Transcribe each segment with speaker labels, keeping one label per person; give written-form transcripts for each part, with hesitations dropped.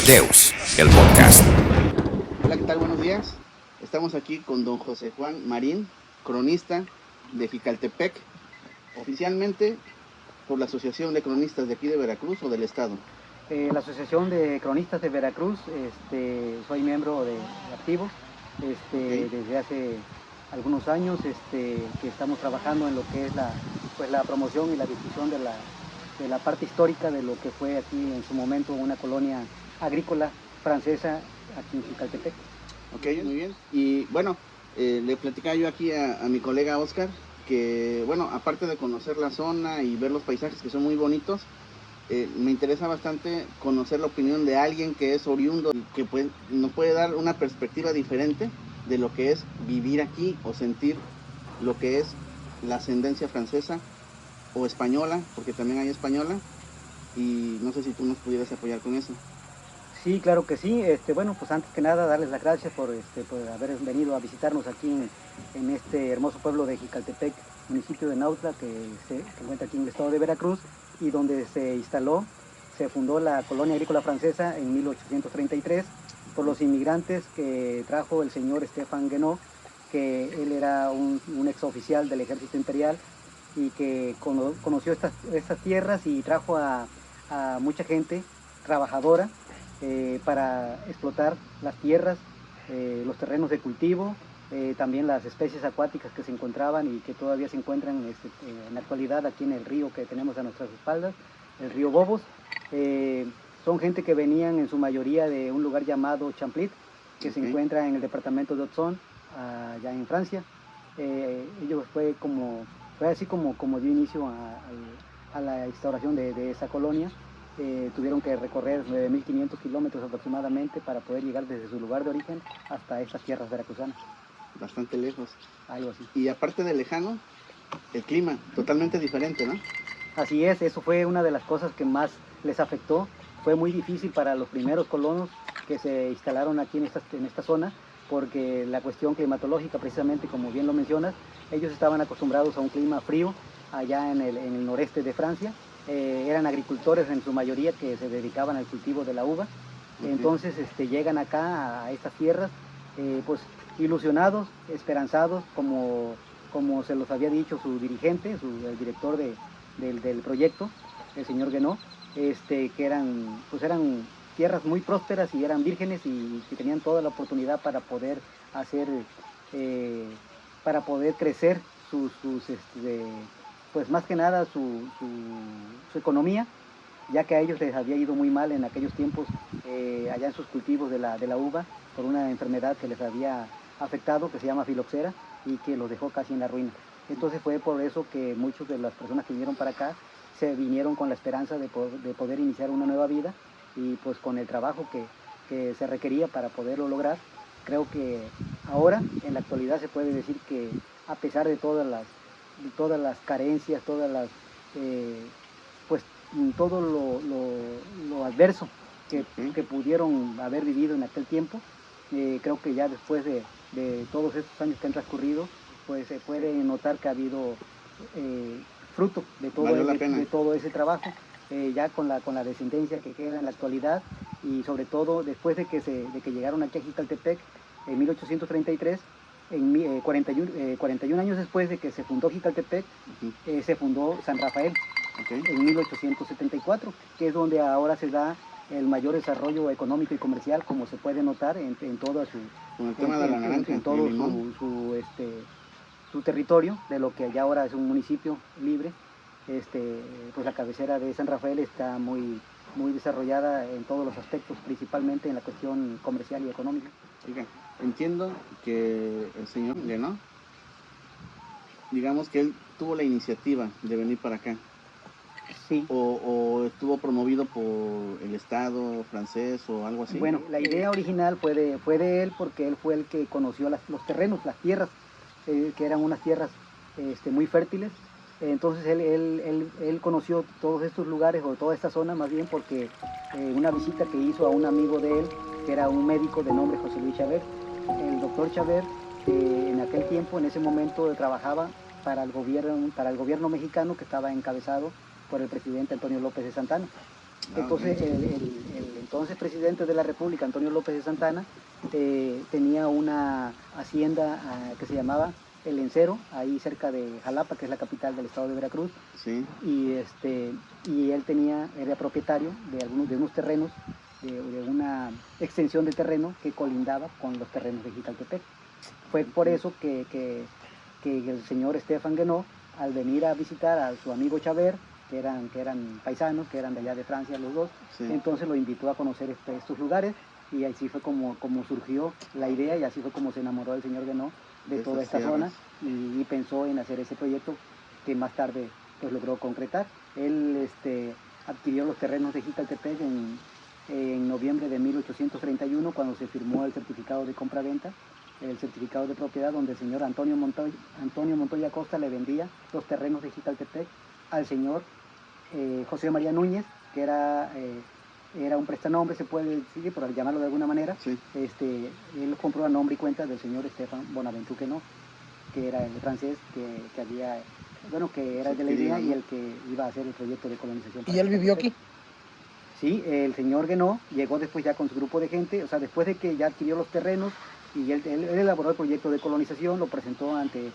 Speaker 1: Deus, el podcast.
Speaker 2: Hola, ¿qué tal? Buenos días. Estamos aquí con don José Juan Marín, cronista de Jicaltepec, oficialmente por la Asociación de Cronistas de aquí de Veracruz o del Estado.
Speaker 3: La Asociación de Cronistas de Veracruz, soy miembro activo desde hace algunos años, que estamos trabajando en lo que es la promoción y la difusión de la parte histórica de lo que fue aquí en su momento una colonia agrícola francesa aquí en Jicaltepec.
Speaker 2: Ok, muy bien. Y bueno, le platicaba yo aquí a mi colega Oscar que, bueno, aparte de conocer la zona y ver los paisajes que son muy bonitos, me interesa bastante conocer la opinión de alguien que es oriundo y que nos puede dar una perspectiva diferente de lo que es vivir aquí o sentir lo que es la ascendencia francesa o española, porque también hay española, y no sé si tú nos pudieras apoyar con eso.
Speaker 3: Sí, claro que sí. Bueno, pues antes que nada darles las gracias por haber venido a visitarnos aquí en este hermoso pueblo de Jicaltepec, municipio de Nautla, que se encuentra aquí en el estado de Veracruz, y donde se fundó la colonia agrícola francesa en 1833 por los inmigrantes que trajo el señor Stéphane Guénot, que él era un exoficial del ejército imperial y que conoció estas tierras y trajo a mucha gente trabajadora para explotar las tierras, los terrenos de cultivo, también las especies acuáticas que se encontraban y que todavía se encuentran en la actualidad aquí en el río que tenemos a nuestras espaldas, el río Bobos. Son gente que venían en su mayoría de un lugar llamado Champlit, que se encuentra en el departamento de Auxonne, allá en Francia. Ellos fue así como dio inicio a la instauración de esa colonia. Tuvieron que recorrer 9.500 kilómetros aproximadamente para poder llegar desde su lugar de origen hasta estas tierras veracruzanas.
Speaker 2: Bastante lejos.
Speaker 3: Algo así.
Speaker 2: Y aparte de lejano, el clima, totalmente diferente, ¿no?
Speaker 3: Así es, eso fue una de las cosas que más les afectó. Fue muy difícil para los primeros colonos que se instalaron aquí en esta zona, porque la cuestión climatológica, precisamente como bien lo mencionas, ellos estaban acostumbrados a un clima frío allá en el noreste de Francia. Eran agricultores en su mayoría que se dedicaban al cultivo de la uva. Entonces llegan acá a estas tierras pues ilusionados, esperanzados, como se los había dicho su dirigente, el director del proyecto, el señor Guénot, que eran tierras muy prósperas y eran vírgenes y que tenían toda la oportunidad para poder para poder crecer pues más que nada su economía, ya que a ellos les había ido muy mal en aquellos tiempos allá en sus cultivos de la uva por una enfermedad que les había afectado, que se llama filoxera, y que los dejó casi en la ruina. Entonces fue por eso que muchas de las personas que vinieron para acá se vinieron con la esperanza de poder iniciar una nueva vida, y pues con el trabajo que se requería para poderlo lograr. Creo que ahora, en la actualidad, se puede decir que a pesar de todas las carencias, pues todo lo adverso que pudieron haber vivido en aquel tiempo, creo que ya después de todos estos años que han transcurrido, pues se puede notar que ha habido fruto de todo ese trabajo, ya con la descendencia que queda en la actualidad, y sobre todo después de que llegaron aquí a Jicaltepec en 1833, 41 años después de que se fundó Jicaltepec, se fundó San Rafael en 1874, que es donde ahora se da el mayor desarrollo económico y comercial, como se puede notar en todo su territorio, de lo que ya ahora es un municipio libre. Pues la cabecera de San Rafael está muy desarrollada en todos los aspectos, principalmente en la cuestión comercial y económica.
Speaker 2: Oiga, entiendo que el señor Guénot, digamos que él tuvo la iniciativa de venir para acá.
Speaker 3: Sí.
Speaker 2: O estuvo promovido por el Estado francés o algo así.
Speaker 3: Bueno, la idea original fue de él, porque él fue el que conoció los terrenos, las tierras, que eran unas tierras muy fértiles. Entonces él conoció todos estos lugares, o toda esta zona más bien, porque una visita que hizo a un amigo de él, que era un médico de nombre José Luis Chabert. El doctor Chabert en aquel tiempo, en ese momento, trabajaba para el gobierno mexicano que estaba encabezado por el presidente Antonio López de Santana. Entonces, el entonces presidente de la República, Antonio López de Santana, tenía una hacienda que se llamaba El Encero, ahí cerca de Jalapa, que es la capital del estado de Veracruz.
Speaker 2: Sí.
Speaker 3: Y él era propietario de unos terrenos, de una extensión de terreno que colindaba con los terrenos de Jicaltepec. Fue por eso que el señor Estefan Guenot, al venir a visitar a su amigo Chaver, que eran paisanos, que eran de allá de Francia los dos,
Speaker 2: Sí.
Speaker 3: entonces lo invitó a conocer estos lugares, y así fue como surgió la idea, y así fue como se enamoró el señor Guenot de toda esta zona, y pensó en hacer ese proyecto que más tarde pues logró concretar. Él adquirió los terrenos de Jicaltepec en noviembre de 1831, cuando se firmó el certificado de compraventa, el certificado de propiedad, donde el señor Antonio Montoya Costa le vendía los terrenos de Jicaltepec al señor José María Núñez, que era un prestanombre, se puede decir, por llamarlo de alguna manera.
Speaker 2: Sí.
Speaker 3: Él lo compró a nombre y cuenta del señor Estefan Bonaventure Guenot, que era el francés que era de la idea, y el que iba a hacer el proyecto de colonización.
Speaker 4: ¿Y él vivió aquí?
Speaker 3: Sí, el señor Guenot llegó después ya con su grupo de gente, o sea, después de que ya adquirió los terrenos, y él elaboró el proyecto de colonización, lo presentó ante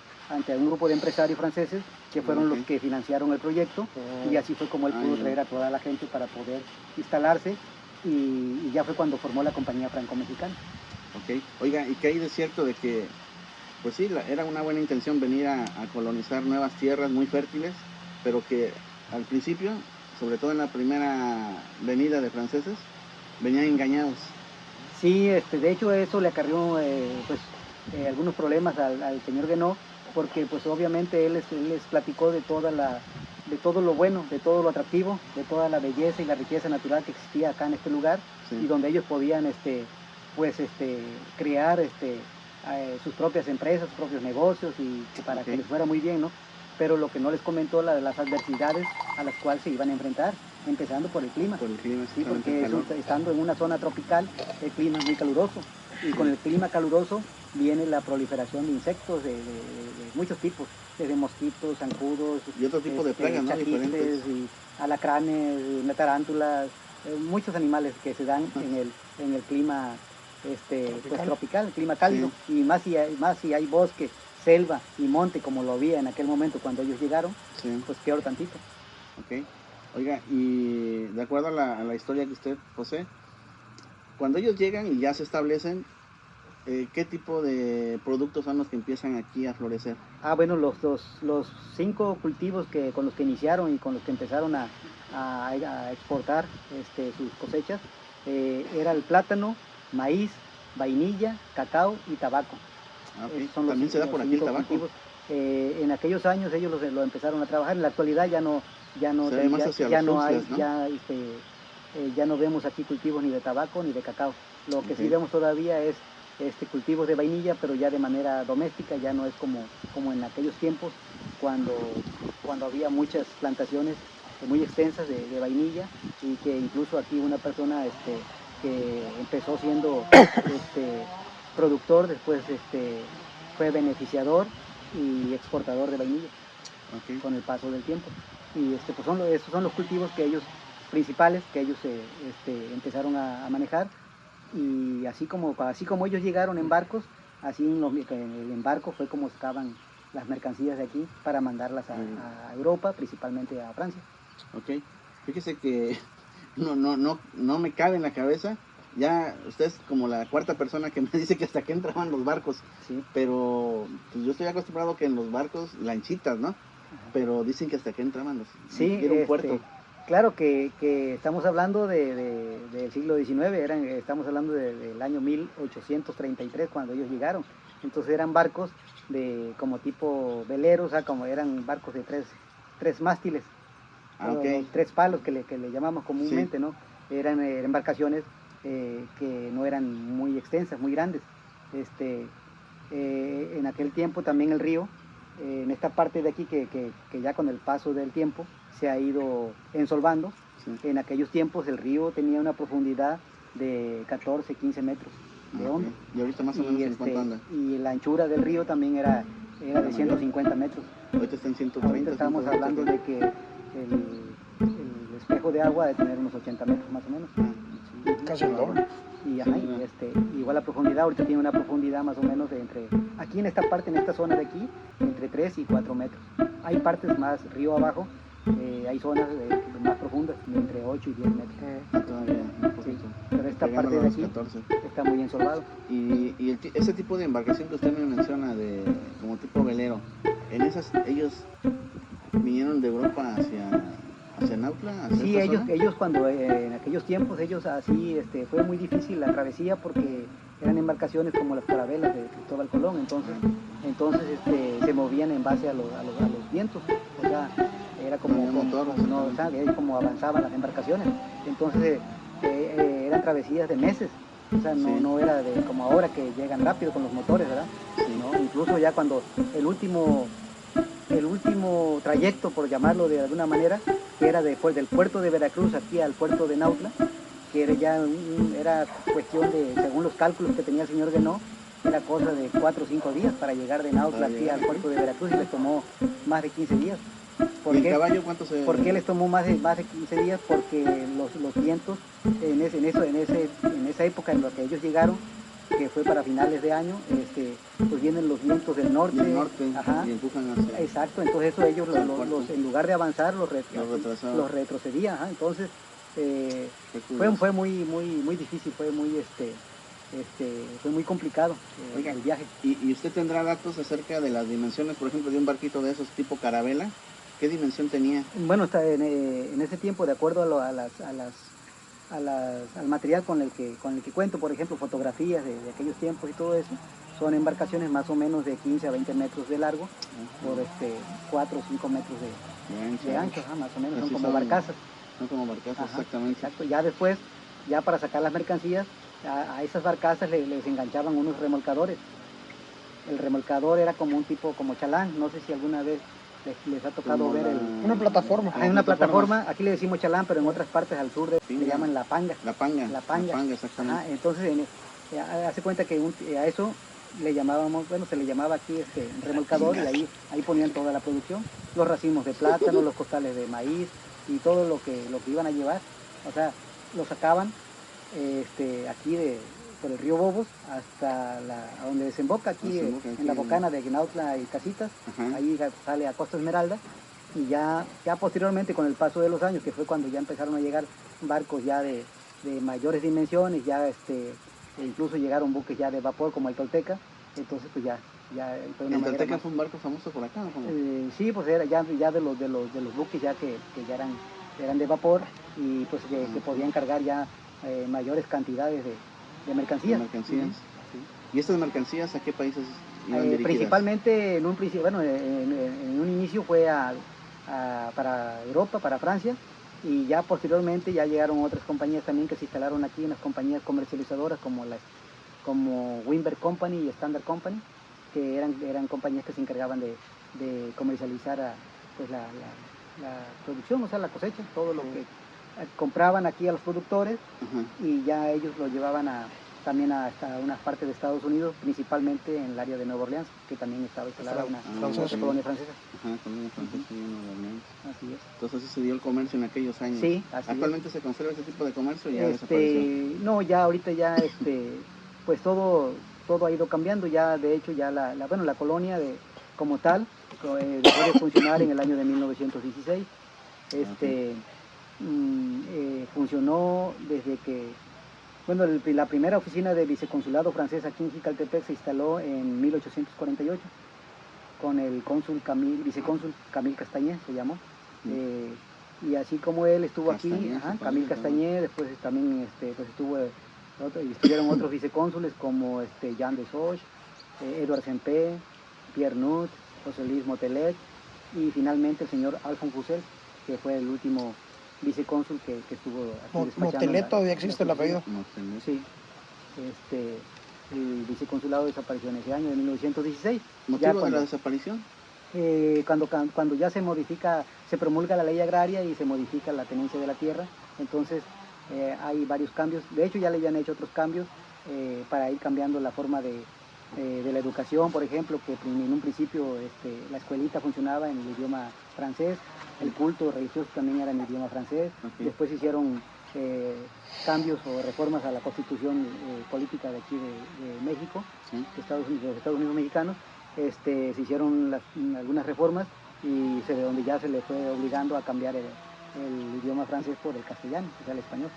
Speaker 3: un grupo de empresarios franceses, que fueron los que financiaron el proyecto, y así fue como él pudo traer a toda la gente para poder instalarse, y ya fue cuando formó la compañía franco-mexicana.
Speaker 2: Ok. Oiga, ¿y qué hay de cierto de que, pues sí, era una buena intención venir a colonizar nuevas tierras muy fértiles, pero que al principio, sobre todo en la primera venida de franceses, venían engañados?
Speaker 3: Sí, de hecho eso le acarrió algunos problemas al señor Guenot, porque pues obviamente él les platicó de todo lo bueno, de todo lo atractivo, de toda la belleza y la riqueza natural que existía acá en este lugar,
Speaker 2: sí.
Speaker 3: Y donde ellos podían crear sus propias empresas, sus propios negocios, y para que les fuera muy bien, ¿no? Pero lo que no les comentó, las adversidades a las cuales se iban a enfrentar, empezando por el clima.
Speaker 2: Por el clima,
Speaker 3: sí, porque estando en una zona tropical, el clima es muy caluroso, y con el clima caluroso viene la proliferación de insectos de muchos tipos, desde mosquitos, zancudos,
Speaker 2: y otro tipo de plagas, ¿no?
Speaker 3: chaquistes, y alacranes, tarántulas, muchos animales que se dan en el clima tropical, el clima cálido, sí. Y más si hay bosque, selva y monte, como lo había en aquel momento cuando ellos llegaron, sí. Pues peor tantito.
Speaker 2: Ok. Oiga, y de acuerdo a la historia que usted posee, cuando ellos llegan y ya se establecen, ¿qué tipo de productos son los que empiezan aquí a florecer?
Speaker 3: Bueno, los 5 cultivos con los que iniciaron y con los que empezaron a exportar sus cosechas, era el plátano, maíz, vainilla, cacao y tabaco.
Speaker 2: Okay. ¿También se da por aquí el tabaco?
Speaker 3: En aquellos años ellos lo empezaron a trabajar. En la actualidad ya no vemos aquí cultivos ni de tabaco ni de cacao. Lo que sí vemos todavía es cultivos de vainilla, pero ya de manera doméstica, ya no es como en aquellos tiempos cuando había muchas plantaciones muy extensas de vainilla, y que incluso aquí una persona que empezó siendo productor, después fue beneficiador y exportador de vainilla, con el paso del tiempo. Y pues esos son los cultivos principales que ellos empezaron a manejar, y así como ellos llegaron en barcos, así el embarco fue como sacaban las mercancías de aquí para mandarlas a Europa, principalmente a Francia.
Speaker 2: Ok, fíjese que no me cabe en la cabeza. Ya usted es como la 4ª persona que me dice que hasta aquí entraban los barcos.
Speaker 3: Sí.
Speaker 2: Pero pues yo estoy acostumbrado que en los barcos, lanchitas, ¿no? Ajá. Pero dicen que hasta aquí entraban los...
Speaker 3: Sí,
Speaker 2: era un puerto.
Speaker 3: Claro que estamos hablando del siglo XIX, estamos hablando del año 1833 cuando ellos llegaron. Entonces eran barcos como tipo veleros, o sea, como eran barcos de tres mástiles.
Speaker 2: Okay.
Speaker 3: 3 palos que le llamamos comúnmente, sí. ¿No? Eran embarcaciones que no eran muy extensas, muy grandes. En aquel tiempo también el río, en esta parte de aquí que ya con el paso del tiempo se ha ido ensolvando, sí. En aquellos tiempos el río tenía una profundidad de 14, 15 metros. de hondo.
Speaker 2: Y ahorita más o menos en cuánto anda.
Speaker 3: Y la anchura del río también era de 150 metros.
Speaker 2: Ahorita está en 130.
Speaker 3: Ahorita estamos
Speaker 2: 120.
Speaker 3: hablando de que el espejo de agua debe tener unos 80 metros más o menos.
Speaker 4: Casi el doble.
Speaker 3: Y ajá, igual la profundidad, ahorita tiene una profundidad más o menos de aquí en esta parte, en esta zona de aquí, entre 3 y 4 metros. Hay partes más río abajo, hay zonas más profundas, de entre 8 y 10 metros.
Speaker 2: Todavía un poquito.
Speaker 3: Pero esta
Speaker 2: Llegando
Speaker 3: parte
Speaker 2: a
Speaker 3: de
Speaker 2: los
Speaker 3: aquí
Speaker 2: 14.
Speaker 3: está muy ensolvado.
Speaker 2: Y ese tipo de embarcación que usted me menciona, como tipo velero, en esas ellos vinieron de Europa hacia Nautla, hacia
Speaker 3: Sí,
Speaker 2: esta zona?
Speaker 3: ellos cuando en aquellos tiempos, ellos así, fue muy difícil la travesía porque eran embarcaciones como las carabelas de Cristóbal Colón, entonces se movían en base a los vientos, o sea, era como,
Speaker 2: Tenía motor,
Speaker 3: no, o sea, es como avanzaban las embarcaciones, entonces eran travesías de meses, o sea, no era como ahora que llegan rápido con los motores, ¿verdad?
Speaker 2: Sí.
Speaker 3: ¿No? Incluso ya cuando el último trayecto, por llamarlo de alguna manera, que era después del puerto de Veracruz aquí al puerto de Nautla, que era cuestión de, según los cálculos que tenía el señor Guénot, era cosa de 4 o 5 días para llegar de Nautla aquí al puerto de Veracruz y les tomó más de 15 días.
Speaker 2: ¿Y el caballo cuánto se...?
Speaker 3: ¿Por qué les tomó más de 15 días? Porque los vientos en esa época en la que ellos llegaron, que fue para finales de año, pues vienen los vientos del norte, ajá,
Speaker 2: y empujan hacia...
Speaker 3: exacto, entonces eso ellos en lugar de avanzar los retrocedían, ajá, entonces fue muy difícil, fue muy complicado
Speaker 2: Oiga,
Speaker 3: el viaje.
Speaker 2: ¿Y usted tendrá datos acerca de las dimensiones, por ejemplo, de un barquito de esos tipo carabela? ¿Qué dimensión tenía?
Speaker 3: Bueno, en ese tiempo, de acuerdo al material con el que cuento, por ejemplo, fotografías de aquellos tiempos y todo eso, son embarcaciones más o menos de 15 a 20 metros de largo, por 4 o 5 metros de ancho, ajá, más o menos, son como barcazas.
Speaker 2: Son como barcazas, ajá, exactamente.
Speaker 3: Exacto, ya después, ya para sacar las mercancías, a esas barcazas les enganchaban unos remolcadores. El remolcador era como un tipo, como chalán, no sé si alguna vez les ha tocado
Speaker 2: Como
Speaker 3: ver
Speaker 4: una plataforma.
Speaker 3: Hay una plataforma, aquí le decimos chalán, pero en otras partes al sur le llaman la panga.
Speaker 2: La panga.
Speaker 3: La panga,
Speaker 2: exactamente.
Speaker 3: Ajá, entonces, hace cuenta que a eso le llamábamos, se le llamaba aquí remolcador, y ahí ponían toda la producción, los racimos de plátano, los costales de maíz y todo lo que iban a llevar, o sea, lo sacaban aquí por el río Bobos hasta a donde desemboca aquí, en la bocana de Nautla y Casitas,
Speaker 2: ajá,
Speaker 3: ahí sale a Costa Esmeralda, y ya posteriormente, con el paso de los años, que fue cuando ya empezaron a llegar barcos ya de mayores dimensiones, ya incluso llegaron buques ya de vapor como el Tolteca, entonces pues ya fue una
Speaker 2: ¿El
Speaker 3: manera
Speaker 2: Tolteca
Speaker 3: más.
Speaker 2: fue un barco famoso por acá, ¿no?
Speaker 3: Sí, pues era ya de los buques ya que ya eran de vapor, y pues que podían cargar ya mayores cantidades de mercancías.
Speaker 2: ¿Y estas mercancías a qué países iban dirigidas?
Speaker 3: Principalmente en un inicio fue para Europa, para Francia, y ya posteriormente ya llegaron otras compañías también que se instalaron aquí, unas compañías comercializadoras como Wimber Company y Standard Company, que eran compañías que se encargaban de comercializar pues la producción, o sea, la cosecha, todo lo que compraban aquí a los productores, y ya ellos lo llevaban también hasta unas partes de Estados Unidos, principalmente en el área de Nueva Orleans, que también estaba instalada una colonia francesa.
Speaker 2: Ajá, colonia francesa y Nueva Orleans.
Speaker 3: Así es.
Speaker 2: Entonces así se dio el comercio en aquellos años.
Speaker 3: Sí, así
Speaker 2: ¿Actualmente se conserva ese tipo de comercio o ya desapareció?
Speaker 3: No, ya ahorita ya pues todo ha ido cambiando, ya de hecho ya la colonia como tal dejó de funcionar en el año de 1916. Funcionó desde que, la primera oficina de viceconsulado francés aquí en Jicaltepec se instaló en 1848 con el vicecónsul Camille Castañé, se llamó. Y así como él estuvo
Speaker 2: Castañé,
Speaker 3: aquí, Camille Castañé, después también estuvieron otros vicecónsules como Jean de Soch, Edouard Sempé, Pierre Nut, José Luis Motelet, y finalmente el señor Alphonse Fussel, que fue el último vicecónsul que estuvo aquí despachando.
Speaker 4: ¿Motelet todavía existe el apellido?
Speaker 3: Sí. El viceconsulado desapareció en ese año de 1916.
Speaker 2: ¿Motivo de la desaparición?
Speaker 3: Cuando ya se promulga la ley agraria y se modifica la tenencia de la tierra, entonces hay varios cambios. De hecho ya le habían hecho otros cambios para ir cambiando la forma de la educación, por ejemplo, que en un principio la escuelita funcionaba en el idioma francés, el culto religioso también era en idioma francés, después hicieron cambios o reformas a la constitución política de aquí de México, de los Estados Unidos mexicanos, se hicieron algunas reformas y donde ya se le fue obligando a cambiar el idioma francés por el castellano, o sea, el español.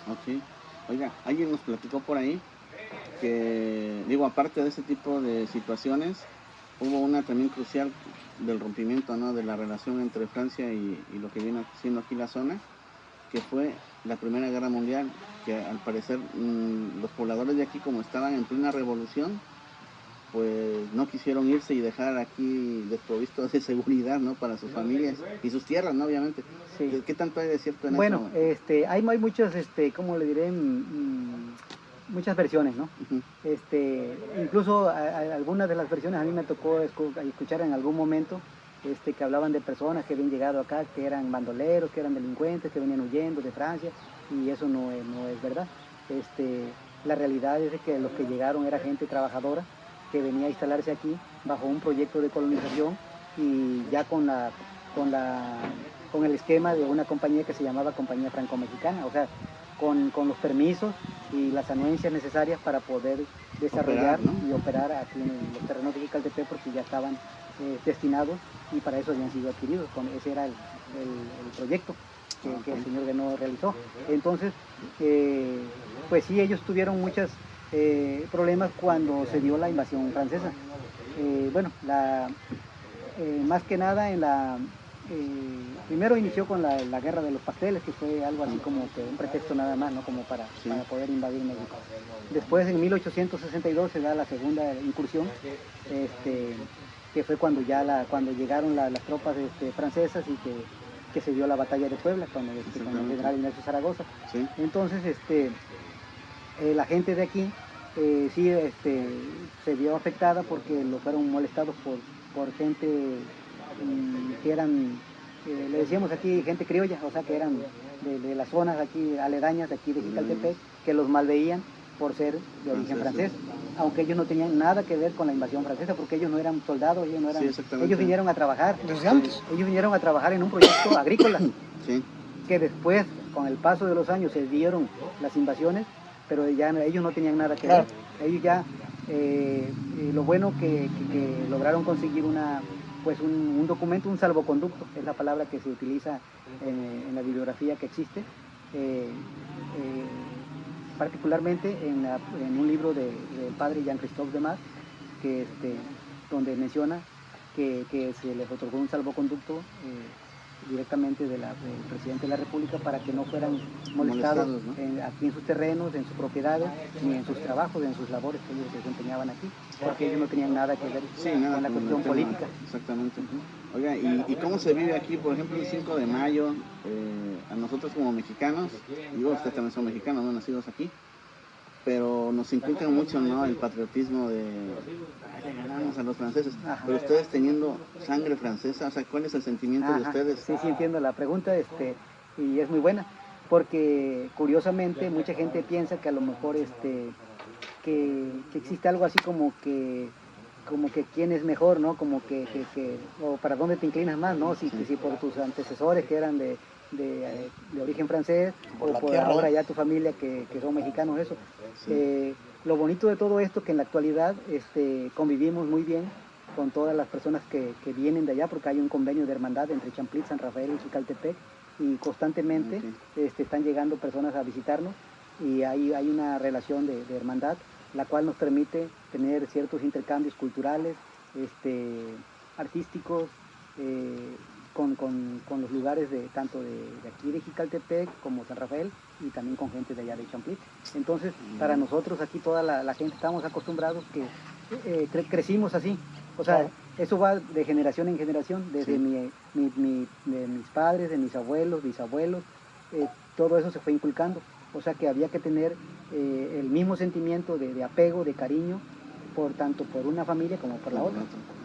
Speaker 2: Ok. Oiga, alguien nos platicó por ahí que, digo, aparte de ese tipo de situaciones, hubo una también crucial del rompimiento, ¿no?, de la relación entre Francia y lo que viene siendo aquí la zona, que fue la Primera Guerra Mundial, que al parecer los pobladores de aquí, como estaban en plena revolución, pues no quisieron irse y dejar aquí desprovistos de seguridad, ¿no?, para sus familias y sus tierras, ¿no?, obviamente.
Speaker 3: Sí.
Speaker 2: ¿Qué tanto hay de cierto en
Speaker 3: bueno,
Speaker 2: eso?
Speaker 3: hay muchos, ¿cómo le diré? Muchas versiones, ¿no? Incluso algunas de las versiones a mí me tocó escuchar en algún momento que hablaban de personas que habían llegado acá, que eran bandoleros, que eran delincuentes, que venían huyendo de Francia, y eso no es verdad. La realidad es que los que llegaron era gente trabajadora que venía a instalarse aquí bajo un proyecto de colonización y ya con el esquema de una compañía que se llamaba Compañía Franco-Mexicana, o sea, con los permisos y las anuencias necesarias para poder desarrollar y operar aquí en los terrenos de Jicaltepec, porque ya estaban destinados y para eso habían sido adquiridos. Ese era el proyecto que el señor Guénot realizó. Entonces, pues sí, ellos tuvieron muchos problemas cuando se dio la invasión francesa. Más que nada primero inició con la guerra de los pasteles, que fue algo así como que un pretexto nada más, ¿no?, como para poder invadir México. Después, en 1862, se da la segunda incursión, que fue cuando llegaron las tropas francesas y que se dio la batalla de Puebla con el general Ignacio Zaragoza.
Speaker 2: Sí.
Speaker 3: Entonces, la gente de aquí sí se vio afectada porque lo fueron molestados por gente que eran, le decíamos aquí, gente criolla, o sea, que eran de las zonas aquí aledañas de aquí de Jicaltepec, que los malveían por ser de origen francés, aunque ellos no tenían nada que ver con la invasión francesa, porque ellos no eran soldados, ellos vinieron a trabajar.
Speaker 4: Desde antes.
Speaker 3: Ellos vinieron a trabajar en un proyecto agrícola,
Speaker 2: Sí.
Speaker 3: que después, con el paso de los años, se dieron las invasiones, pero ya ellos no tenían nada que ver. Ellos ya, lo bueno que lograron conseguir un documento, un salvoconducto, es la palabra que se utiliza en la bibliografía que existe, particularmente en un libro del padre Jean-Christophe Demar, donde menciona que se les otorgó un salvoconducto directamente del presidente de la República para que no fueran molestados, ¿no?, aquí en sus terrenos, en sus propiedades, ni en sus trabajos, en sus labores que ellos desempeñaban aquí, porque ellos no tenían nada que ver con la cuestión política.
Speaker 2: Exactamente. Oiga, ¿y cómo se vive aquí, por ejemplo, el 5 de mayo? A nosotros como mexicanos, digo, ustedes también son mexicanos, no nacidos aquí, pero nos inculcan mucho, ¿no?, el patriotismo de le ganamos a los franceses. Ajá. Pero ustedes teniendo sangre francesa, o sea, ¿cuál es el sentimiento de ustedes?
Speaker 3: Sí, entiendo la pregunta, y es muy buena, porque curiosamente mucha gente piensa que a lo mejor que existe algo así como que quién es mejor, ¿no? Como que o para dónde te inclinas más, ¿no? Si por tus antecesores que eran de origen francés, o por ahora ya tu familia que son mexicanos, eso. Sí. Lo bonito de todo esto que en la actualidad convivimos muy bien con todas las personas que vienen de allá, porque hay un convenio de hermandad entre Champlitz, San Rafael y Jicaltepec, y constantemente están llegando personas a visitarnos, y hay una relación de hermandad, la cual nos permite tener ciertos intercambios culturales, artísticos, con los lugares tanto de aquí de Jicaltepec como San Rafael, y también con gente de allá de Champlitz. Entonces, para nosotros aquí toda la gente estamos acostumbrados que crecimos así. O sea, eso va de generación en generación, desde de mis padres, de mis abuelos, bisabuelos, todo eso se fue inculcando. O sea que había que tener el mismo sentimiento de apego, de cariño, tanto por una familia como por la otra.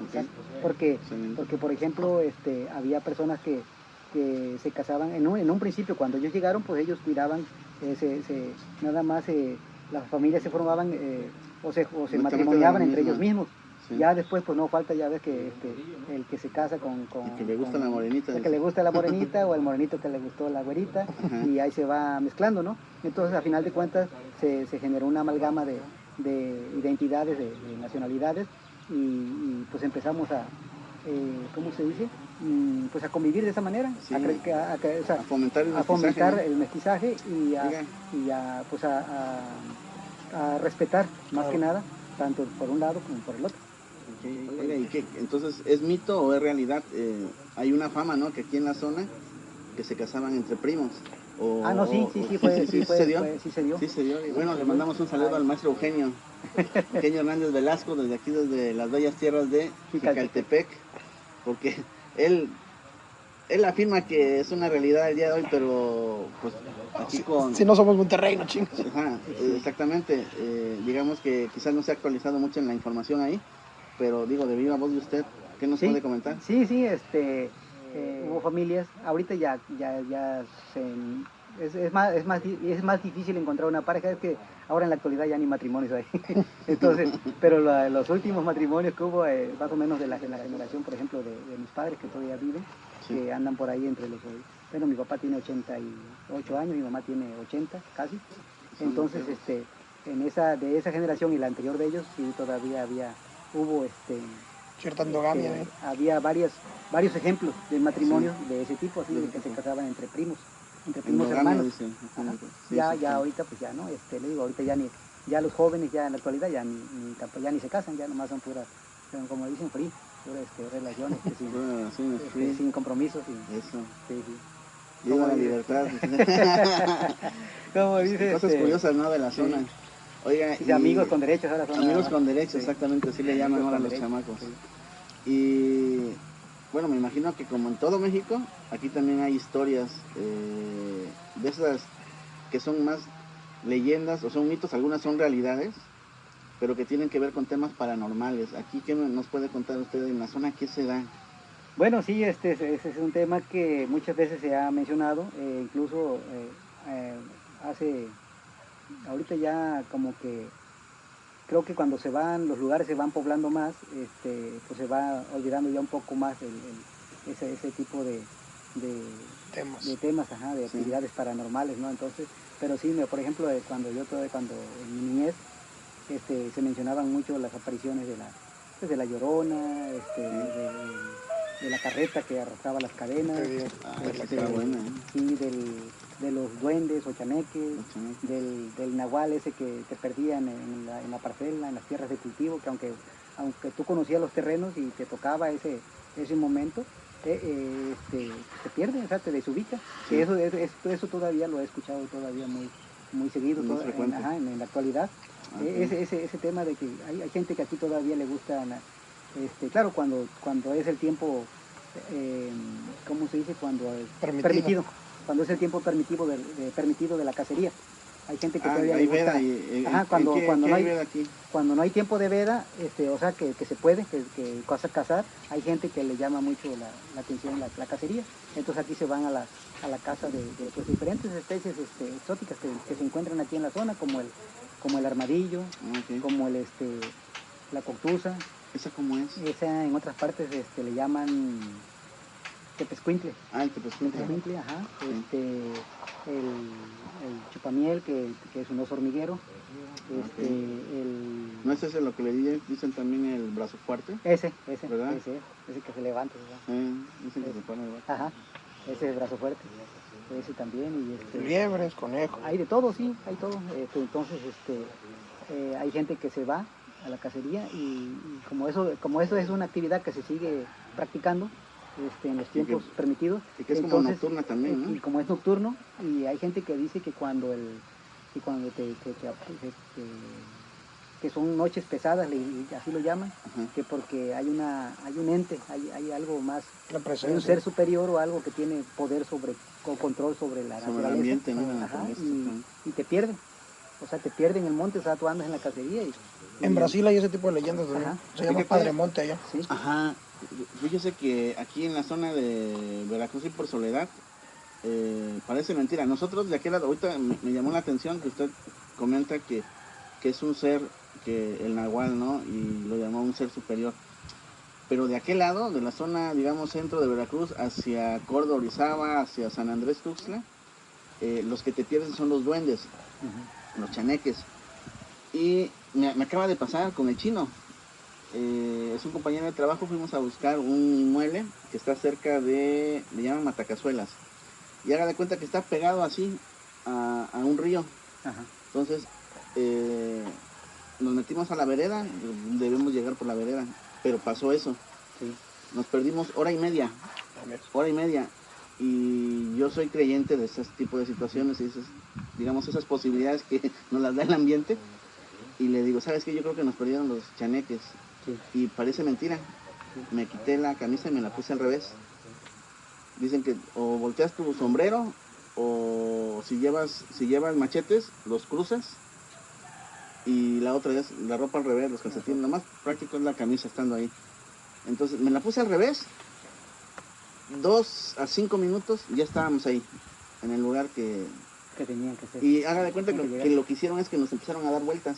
Speaker 3: Okay. Porque, por ejemplo, había personas que se casaban en un principio. Cuando ellos llegaron, pues ellos cuidaban, nada más las familias se formaban o se
Speaker 2: Netamente
Speaker 3: matrimoniaban
Speaker 2: de la
Speaker 3: entre ellos
Speaker 2: misma.
Speaker 3: mismos.
Speaker 2: Sí.
Speaker 3: Ya después pues no falta, ya ves que el que se casa
Speaker 2: Y que le gusta la morenita.
Speaker 3: el que le gusta la morenita o el morenito que le gustó la güerita,
Speaker 2: Ajá.
Speaker 3: y ahí se va mezclando, ¿no? Entonces a final de cuentas se generó una amalgama de identidades, de nacionalidades, pues empezamos a, ¿cómo se dice? Pues a convivir de esa manera,
Speaker 2: Sí.
Speaker 3: o sea,
Speaker 2: A fomentar el
Speaker 3: a
Speaker 2: mestizaje,
Speaker 3: fomentar
Speaker 2: ¿no?
Speaker 3: el mestizaje
Speaker 2: Oiga.
Speaker 3: pues a respetar más
Speaker 4: Claro.
Speaker 3: que nada, tanto por un lado como por el otro.
Speaker 2: Ok, oiga, ¿y qué? Entonces, ¿es mito o es realidad? Hay una fama, ¿no? Que aquí en la zona que se casaban entre primos.
Speaker 3: No, sí,
Speaker 2: sí se dio.
Speaker 3: sí se dio.
Speaker 2: Sí se dio. Y bueno, le mandamos un saludo al maestro Eugenio Hernández Velasco, desde aquí, desde las bellas tierras de Jicaltepec, porque él afirma que es una realidad el día de hoy, pero pues aquí con...
Speaker 4: Si no somos Monterrey, no chingas.
Speaker 2: Ajá, exactamente. Digamos que quizás no se ha actualizado mucho en la información ahí, pero digo, de viva voz de usted, ¿qué nos puede comentar?
Speaker 3: Sí, hubo familias, ahorita es más difícil encontrar una pareja, es que ahora en la actualidad ya ni matrimonios hay. Entonces, pero los últimos matrimonios que hubo, más o menos de la generación, por ejemplo, de mis padres que todavía viven,
Speaker 2: Sí.
Speaker 3: que andan por ahí entre los... Bueno, mi papá tiene 88 años, mi mamá tiene 80 casi. Entonces, de esa generación y la anterior de ellos, sí todavía hubo
Speaker 4: Cierta endogamia,
Speaker 3: había varios ejemplos de matrimonios de ese tipo, así de que se casaban entre primos hermanos.
Speaker 2: Dice.
Speaker 3: Ajá.
Speaker 2: Sí,
Speaker 3: Ya
Speaker 2: sí.
Speaker 3: ahorita pues ya no, le digo, ahorita ya los jóvenes ya en la actualidad ya ni se casan, ya nomás son son como dicen free, puras relaciones sin compromisos.
Speaker 2: Eso.
Speaker 3: Sí.
Speaker 2: Viva
Speaker 3: Como
Speaker 2: la
Speaker 3: dice-
Speaker 2: libertad.
Speaker 3: Como dice,
Speaker 2: Cosas curiosas, ¿no? De la zona. Oiga,
Speaker 3: dice, amigos con derechos ahora son
Speaker 2: amigos
Speaker 3: nada.
Speaker 2: con derechos,
Speaker 3: Sí.
Speaker 2: exactamente, así le llaman
Speaker 3: Amigos
Speaker 2: ahora
Speaker 3: con
Speaker 2: los
Speaker 3: derechos,
Speaker 2: chamacos.
Speaker 3: sí.
Speaker 2: Y bueno, me imagino que como en todo México, aquí también hay historias de esas que son más leyendas o son mitos, algunas son realidades, pero que tienen que ver con temas paranormales. Aquí, ¿qué nos puede contar usted en la zona? ¿Qué se da?
Speaker 3: Bueno, sí, ese es un tema que muchas veces se ha mencionado, incluso ahorita ya como que creo que cuando los lugares se van poblando más, pues se va olvidando ya un poco más ese tipo de temas, ajá, de actividades paranormales, ¿no? Entonces, pero sí, por ejemplo, cuando en mi niñez, se mencionaban mucho las apariciones de la Llorona, de la carreta que arrastraba las cadenas,
Speaker 2: Está buena,
Speaker 3: sí, de los duendes o chaneques, del nahual ese que te perdían en la parcela, en las tierras de cultivo, que aunque tú conocías los terrenos y te tocaba ese momento, te pierde, o sea, te desubica.
Speaker 2: Sí.
Speaker 3: Que eso todavía lo he escuchado todavía muy seguido,
Speaker 2: Muy frecuente.
Speaker 3: en la actualidad. Ese tema de que hay gente que aquí todavía le gusta, claro, cuando es el tiempo, ¿cómo se dice? Cuando
Speaker 4: Permitido.
Speaker 3: cuando es el tiempo permitido de la cacería. Hay gente que todavía
Speaker 2: hay
Speaker 3: le gusta.
Speaker 2: veda
Speaker 3: Ajá, cuando no hay
Speaker 2: veda aquí?
Speaker 3: cuando no hay tiempo de veda, o sea, que se puede, que cazar, hay gente que le llama mucho la atención la cacería. Entonces aquí se van a la caza de pues, diferentes especies exóticas que se encuentran aquí en la zona, como el armadillo,
Speaker 2: Okay.
Speaker 3: como la coctusa.
Speaker 2: ¿Esa cómo es?
Speaker 3: Esa en otras partes le llaman tepezcuintle.
Speaker 2: El tepezcuintle.
Speaker 3: Tepezcuintle, ajá. El chupamiel, que es un oso hormiguero.
Speaker 2: ¿No es ese lo que le dicen también el brazo fuerte?
Speaker 3: Ese
Speaker 2: ¿Verdad?
Speaker 3: ese que se levanta, ¿verdad?
Speaker 2: Dicen que se pone el brazo.
Speaker 3: Ajá, ese es el brazo fuerte. Ese también. Y
Speaker 4: Liebres, conejos.
Speaker 3: hay de todo, sí, hay todo. Entonces, hay gente que se va a la cacería y como eso es una actividad que se sigue practicando en los tiempos permitidos.
Speaker 2: Y que es como nocturna también, ¿no?
Speaker 3: Y como es nocturno, y hay gente que dice que cuando que son noches pesadas, así lo llaman, que porque hay un ente, hay algo más, hay un ser superior o algo que tiene poder o control sobre la naturaleza,
Speaker 2: el ambiente, ¿no?
Speaker 3: Y te pierden. O sea, te pierden en el monte, o sea, tú andas en la cacería
Speaker 4: en Brasil hay ese tipo de leyendas también. Se llama Padre Monte allá.
Speaker 3: Sí.
Speaker 2: Ajá. Fíjese que aquí en la zona de Veracruz y por Soledad, parece mentira. Nosotros de aquel lado, ahorita me llamó la atención que usted comenta que que es un ser, que el nahual, ¿no? Y lo llamó un ser superior. Pero de aquel lado, de la zona, digamos, centro de Veracruz, hacia Córdoba, Orizaba, hacia San Andrés Tuxtla, los que te pierden son los duendes, los chaneques. Y me acaba de pasar con el chino. Es un compañero de trabajo, fuimos a buscar un inmueble que está cerca de, le llaman Matacazuelas. Y haga de cuenta que está pegado así a un río.
Speaker 3: Ajá.
Speaker 2: Entonces, nos metimos a la vereda, debemos llegar por la vereda, pero pasó eso.
Speaker 3: Sí.
Speaker 2: Nos perdimos hora y media. Y yo soy creyente de ese tipo de situaciones y esas, digamos, esas posibilidades que nos las da el ambiente. Y le digo, ¿sabes qué? Yo creo que nos perdieron los chaneques.
Speaker 3: Sí.
Speaker 2: Y parece mentira. Me quité la camisa y me la puse al revés. Dicen que o volteas tu sombrero o si llevas machetes, los cruzas. Y la otra es la ropa al revés, los calcetines. Lo más práctico es la camisa estando ahí. Entonces me la puse al revés. 2 a 5 minutos ya estábamos ahí, en el lugar que
Speaker 3: tenían que ser.
Speaker 2: Y haga de cuenta que lo que hicieron es que nos empezaron a dar vueltas.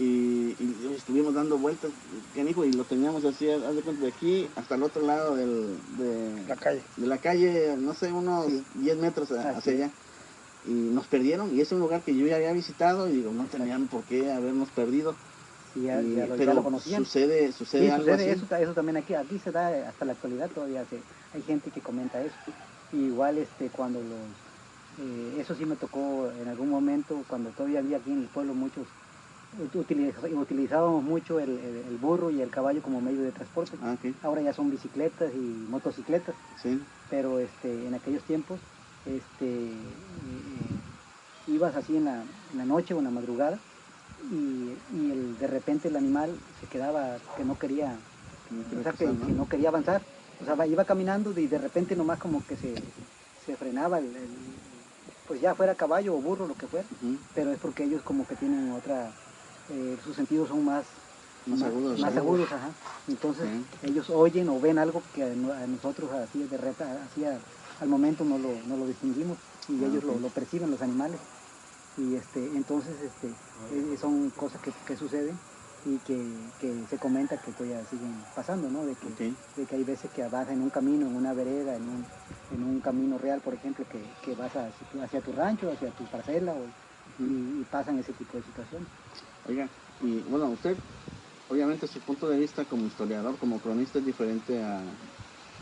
Speaker 2: Y estuvimos dando vueltas, y lo teníamos así, haz de cuenta, de aquí hasta el otro lado de la calle, no sé, unos 10 metros hacia allá. Y nos perdieron, y es un lugar que yo ya había visitado, y digo, no tenían por qué habernos perdido.
Speaker 3: Sí,
Speaker 2: pero
Speaker 3: lo conocían.
Speaker 2: sucede algo así.
Speaker 3: Eso también aquí se da hasta la actualidad, todavía hay gente que comenta eso. Y igual cuando eso sí me tocó en algún momento, cuando todavía había aquí en el pueblo muchos, utilizábamos mucho el burro y el caballo como medio de transporte.
Speaker 2: Okay.
Speaker 3: Ahora ya son bicicletas y motocicletas.
Speaker 2: Sí.
Speaker 3: Pero en aquellos tiempos ibas así en la noche o en la madrugada y de repente el animal se quedaba que no quería, que no quería avanzar. O sea, iba caminando y de repente nomás como que se frenaba pues ya fuera caballo o burro, lo que fuera. Pero es porque ellos como que tienen otra, sus sentidos son más agudos, ajá. Entonces ellos oyen o ven algo que a nosotros así al momento no lo distinguimos y ellos lo perciben, los animales. Y entonces son cosas que suceden y que se comenta que todavía siguen pasando, ¿no? De que hay veces que vas en un camino, en una vereda, en un camino real, por ejemplo, que vas hacia tu rancho, hacia tu parcela, y pasan ese tipo de situaciones.
Speaker 2: Oiga, y bueno, usted, obviamente su punto de vista como historiador, como cronista es diferente a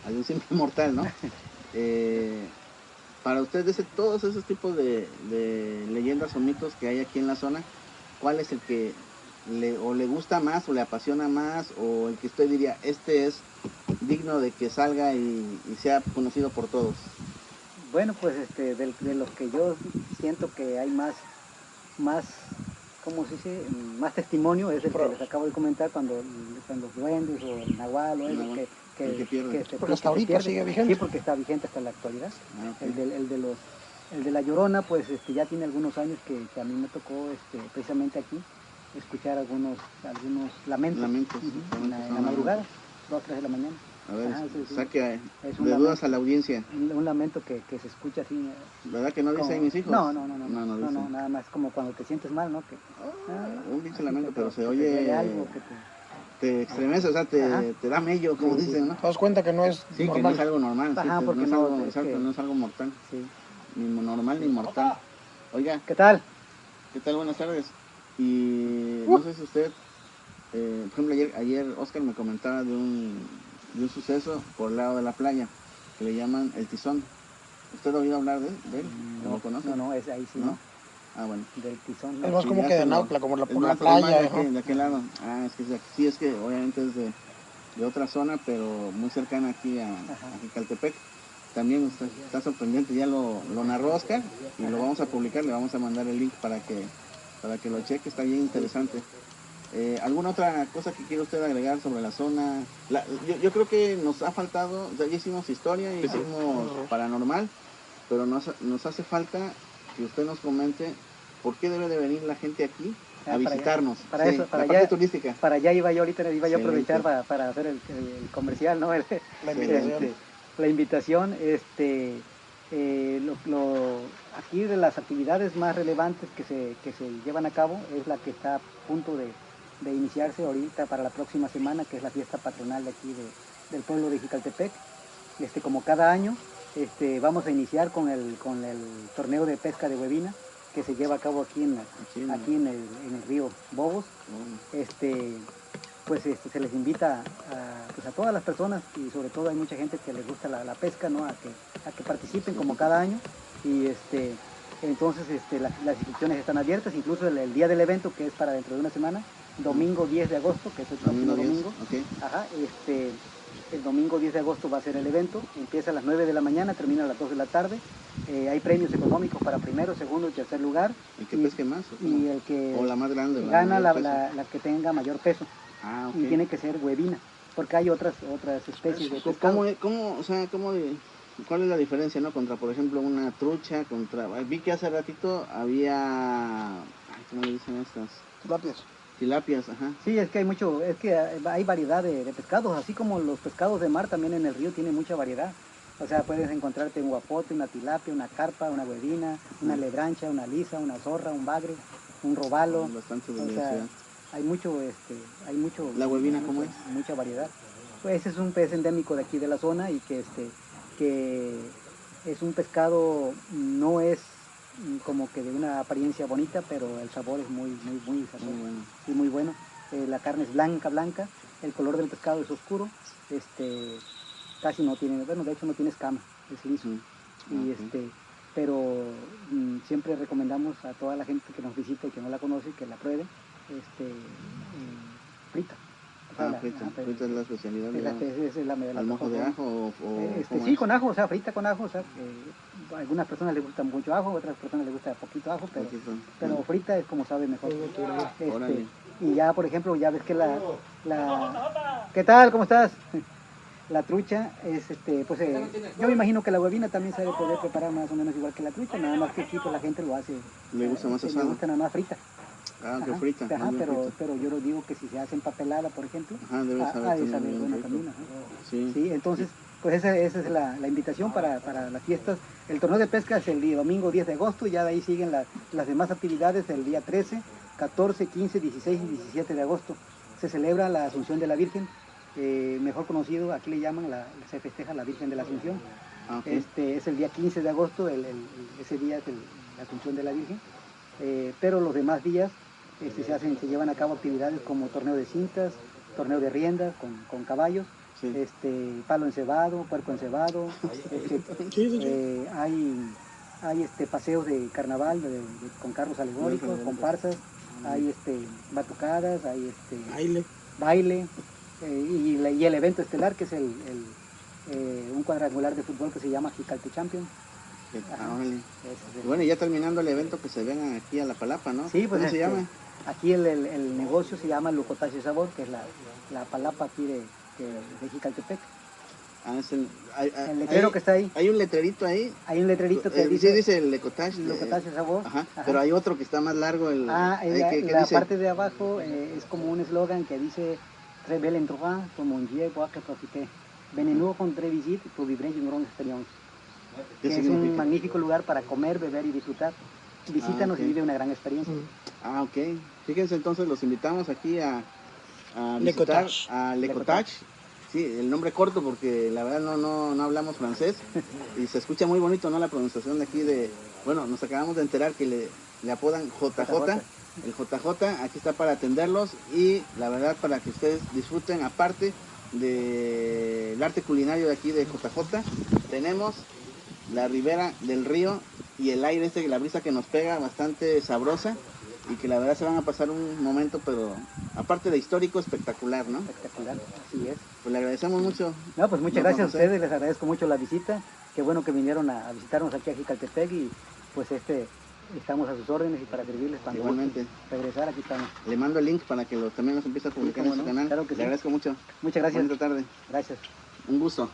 Speaker 2: un simple mortal, ¿no? Para usted, todos esos tipos de leyendas o mitos que hay aquí en la zona, ¿cuál es el que le gusta más o le apasiona más, o el que usted diría, este es digno de que salga y sea conocido por todos?
Speaker 3: Bueno, pues de los que yo siento que hay más ¿cómo se dice? Más testimonio es el que les acabo de comentar cuando los duendes o el nahual o eso que pierde.
Speaker 4: Porque hasta ahorita sigue vigente.
Speaker 3: Sí, porque está vigente hasta la actualidad.
Speaker 2: Okay.
Speaker 3: El de la Llorona, pues ya tiene algunos años que a mí me tocó precisamente aquí escuchar algunos lamentos en la madrugada, 2 o 3 de la mañana.
Speaker 2: A ver, saque de
Speaker 3: lamento,
Speaker 2: dudas a la audiencia.
Speaker 3: Un lamento que se escucha así.
Speaker 2: ¿Verdad que no dice mis hijos?
Speaker 3: No, nada más como cuando te sientes mal, ¿no?
Speaker 2: Un pinche lamento, pero se oye
Speaker 3: algo
Speaker 2: te estremece, o sea, te da mello, como dicen, ¿no?
Speaker 4: Te das cuenta que no es normal.
Speaker 2: Que no es algo normal,
Speaker 3: ajá,
Speaker 2: sí,
Speaker 3: porque
Speaker 2: no es algo mortal.
Speaker 3: Sí.
Speaker 2: Ni normal ni mortal. Oiga,
Speaker 3: ¿qué tal?
Speaker 2: ¿Qué tal? Buenas tardes. Y no sé si usted, por ejemplo, ayer Oscar me comentaba de un suceso por el lado de la playa que le llaman el Tizón. ¿Usted ha oído hablar de él? ¿Lo conoce?
Speaker 3: No, es ahí sí, ¿no?
Speaker 2: Ah, bueno.
Speaker 3: Del Tizón.
Speaker 4: Es más como que de Nautla, como por la
Speaker 2: playa.
Speaker 4: playa.
Speaker 2: De aquel lado. Ah, es que obviamente es de otra zona, pero muy cercana aquí a Jicaltepec. También está sorprendente, ya lo narró Oscar y lo vamos a publicar, le vamos a mandar el link para que lo cheque, está bien interesante. ¿Alguna otra cosa que quiere usted agregar sobre la zona? Yo creo que nos ha faltado, ya hicimos historia, hicimos paranormal, pero nos hace falta que usted nos comente por qué debe de venir la gente aquí a visitarnos.
Speaker 3: Para eso,
Speaker 2: la parte turística.
Speaker 3: Para allá iba yo ahorita, a aprovechar para hacer el comercial, ¿no? La invitación, Aquí de las actividades más relevantes que se llevan a cabo es la que está a punto de iniciarse ahorita para la próxima semana, que es la fiesta patronal de aquí del pueblo de Jicaltepec. Como cada año, vamos a iniciar con el torneo de pesca de huevina que se lleva a cabo aquí en el río Bobos. Se les invita a todas las personas, y sobre todo hay mucha gente que les gusta la pesca, ¿no? a que participen como cada año. Y entonces las inscripciones están abiertas, incluso el día del evento, que es para dentro de una semana, domingo 10 de agosto, que es el próximo domingo.
Speaker 2: Okay.
Speaker 3: Ajá, el domingo 10 de agosto va a ser el evento, empieza a las 9 de la mañana, termina a las 2 de la tarde. Hay premios económicos para primero, segundo y tercer lugar.
Speaker 2: ¿El que pesque más?
Speaker 3: Y el que
Speaker 2: o la más grande,
Speaker 3: gana la que tenga mayor peso.
Speaker 2: Okay.
Speaker 3: Y tiene que ser huevina, porque hay otras especies de pescado.
Speaker 2: ¿Cuál es la diferencia, no? Contra, por ejemplo, una trucha, vi que hace ratito había, ¿cómo le dicen estas? Tilapias, ajá.
Speaker 3: Sí, es que hay variedad de pescados, así como los pescados de mar también en el río tienen mucha variedad. O sea, puedes encontrarte un guapote, una tilapia, una carpa, una huevina, una lebrancha, una lisa, una zorra, un bagre, un robalo.
Speaker 2: Bastante
Speaker 3: o
Speaker 2: diversidad.
Speaker 3: sea, hay mucho.
Speaker 2: ¿La huevina cómo es?
Speaker 3: Mucha variedad. Pues ese es un pez endémico de aquí de la zona y que es un pescado, no es como que de una apariencia bonita, pero el sabor es muy sabroso,
Speaker 2: muy bueno.
Speaker 3: Y muy bueno. La carne es blanca, el color del pescado es oscuro, casi no tiene, de hecho no tiene escama, es liso. Pero siempre recomendamos a toda la gente que nos visita y que no la conoce que la pruebe, frita.
Speaker 2: Frita es la especialidad.
Speaker 3: Es la
Speaker 2: ¿Al mojo de ajo
Speaker 3: sí, con ajo, o sea, frita con ajo. O sea, a algunas personas les gusta mucho ajo, a otras personas les gusta poquito ajo, pero frita es como sabe mejor. Y ya, por ejemplo, ya ves que ¿qué tal? ¿Cómo estás? La trucha es, yo me imagino que la huevina también se debe poder preparar más o menos igual que la trucha, nada más que aquí pues la gente lo hace.
Speaker 2: Le gusta más asado.
Speaker 3: Le gusta nada más frita.
Speaker 2: Que frita.
Speaker 3: Pero yo lo digo que si se hace empapelada, por ejemplo,
Speaker 2: debe saber
Speaker 3: buena también.
Speaker 2: Sí,
Speaker 3: entonces, pues esa es la invitación para las fiestas. El torneo de pesca es el día domingo 10 de agosto, ya de ahí siguen las demás actividades el día 13, 14, 15, 16 y 17 de agosto. Se celebra la Asunción de la Virgen, mejor conocido, aquí le llaman, se festeja la Virgen de la Asunción. Es el día 15 de agosto, ese día es la Asunción de la Virgen, pero los demás días se llevan a cabo actividades como torneo de cintas, torneo de rienda con caballos, palo encebado, puerco encebado, hay paseos de carnaval con carros alegóricos, comparsas, hay batucadas, hay baile, y el evento estelar que es un cuadrangular de fútbol que se llama Jicalte Champions.
Speaker 2: Bueno, y ya terminando el evento, que se vengan aquí a La Palapa, ¿no?
Speaker 3: Sí, pues
Speaker 2: ¿Cómo se llama?
Speaker 3: Aquí el negocio se llama Lucotache Sabor, que es la palapa aquí de Jicaltepec. El letrero que está ahí.
Speaker 2: Hay un letrerito ahí.
Speaker 3: Hay un letrerito que
Speaker 2: dice el Lecotache.
Speaker 3: Lucotache Sabor.
Speaker 2: Ajá. Pero hay otro que está más largo.
Speaker 3: La parte de abajo es como un eslogan que dice Très bel endroit, pour manger, boire, profiter. Venez-nous rendre visite pour vivre une grande expérience. Que es un magnífico lugar para comer, beber y disfrutar. Visítanos y vive una gran experiencia.
Speaker 2: Ok. Fíjense, entonces los invitamos aquí a visitar a Lecotache. Sí, el nombre corto porque la verdad no hablamos francés y se escucha muy bonito, ¿no? La pronunciación de aquí bueno, nos acabamos de enterar que le apodan JJ. El JJ aquí está para atenderlos y la verdad para que ustedes disfruten, aparte del arte culinario de aquí de JJ, tenemos la ribera del río y el aire la brisa que nos pega bastante sabrosa y que la verdad se van a pasar un momento, pero aparte de histórico, espectacular, ¿no?
Speaker 3: Espectacular, así es.
Speaker 2: Pues le agradecemos mucho.
Speaker 3: No, pues muchas gracias a ustedes, les agradezco mucho la visita. Qué bueno que vinieron a visitarnos aquí a Jicaltepec y pues estamos a sus órdenes y para servirles cuando
Speaker 2: igualmente
Speaker 3: regresar, aquí estamos.
Speaker 2: Le mando el link para que también los empiece a publicar en su canal.
Speaker 3: Claro que sí.
Speaker 2: Le agradezco mucho.
Speaker 3: Muchas gracias.
Speaker 2: Buena tarde.
Speaker 3: Gracias.
Speaker 2: Un gusto.